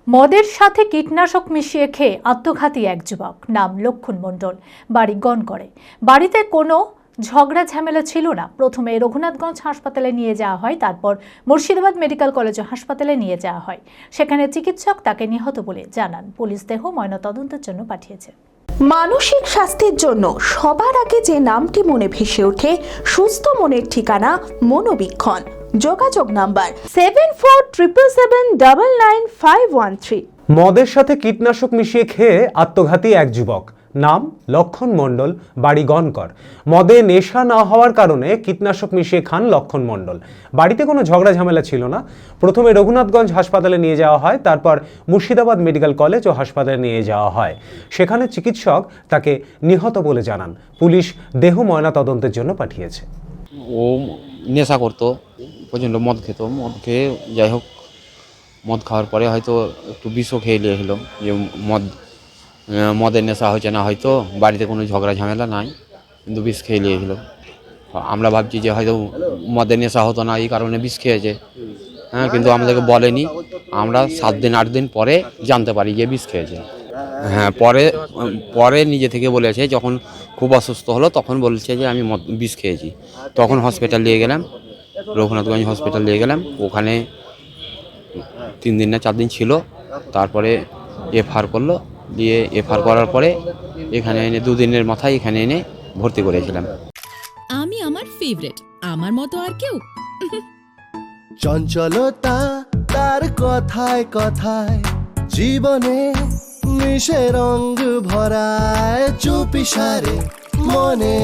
মদের সাথে কীটনাশক মিশিয়ে খেয়ে আত্মঘাতী এক যুবক, নাম লক্ষণ মণ্ডল, বাড়ি গনগরে। বাড়িতে কোনো ঝগড়া ঝামেলা ছিল না। প্রথমে রঘুনাথগঞ্জ হাসপাতালে নিয়ে যাওয়া হয়, তারপর মুর্শিদাবাদ মেডিকেল কলেজ ও হাসপাতালে নিয়ে যাওয়া হয়। সেখানে চিকিৎসক তাকে নিহত বলে জানান। পুলিশ দেহ ময়নাতদন্তের জন্য পাঠিয়েছে। মানসিক স্বাস্থ্যের জন্য সবার আগে যে নামটি মনে ভেসে ওঠে, সুস্থ মনের ঠিকানা মনোবীক্ষণ। যোগাযোগ নাম্বার 7477799513। মদের সাথে কীটনাশক মিশিয়ে খেয়ে আত্মঘাতী এক যুবক, নাম লক্ষণ মণ্ডল, বাড়ি গনগর। মদে নেশা না হওয়ার কারণে কীটনাশক মিশিয়ে খান লক্ষণ মণ্ডল। বাড়িতে কোনো ঝগড়া ঝামেলা ছিল না। প্রথমে রঘুনাথগঞ্জ হাসপাতালে নিয়ে যাওয়া হয়, তারপর মুর্শিদাবাদ মেডিকেল কলেজ ও হাসপাতালে নিয়ে যাওয়া হয়। সেখানে চিকিৎসক তাকে নিহত বলে জানান। পুলিশ দেহ ময়নাতদন্তের জন্য পাঠিয়েছে। ও নেশা করতো, প্রচণ্ড মদ খেত। মদ খেয়ে যাই হোক, মদ খাওয়ার পরে হয়তো একটু বিষও খেয়ে নিয়েছিল, যে মদের নেশা হয়েছে না, হয়তো বাড়িতে কোনো ঝগড়া ঝামেলা নাই, কিন্তু বিষ খেয়ে নিয়েছিল। আমরা ভাবছি যে হয়তো মদের নেশা হতো না, এই কারণে বিষ খেয়েছে। হ্যাঁ, কিন্তু আমাদেরকে বলেনি। আমরা 7 দিন 8 দিন পরে জানতে পারি যে বিষ খেয়েছে। হ্যাঁ, পরে নিজে থেকে বলেছে, যখন খুব অসুস্থ হলো তখন বলছে যে আমি বিষ খেয়েছি। তখন হসপিটাল নিয়ে গেলাম, রঘুনাথগঞ্জ হসপিটাল নিয়ে গেলাম। ওখানে 3 দিন না 4 দিন ছিল। তারপরে এফআর করলো, দিয়ে এফআর করার পরে এখানে এনে 2 দিনের মাথায় এখানে এনে ভর্তি করেছিলাম। আমি আমার ফেভারিট, আমার মতো আর কেউ। চঞ্চলতা তার কথায় কথায় জীবনে মিশে রঙ ভরায়, চুপি সারে মনে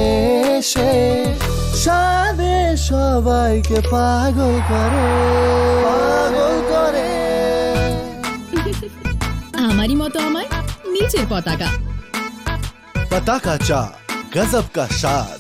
সে সাদে সবাইকে পাগল করে, পাগল করে। আমারই মতো আমার নিচের পতাকা। पता का चा गजब का शाद,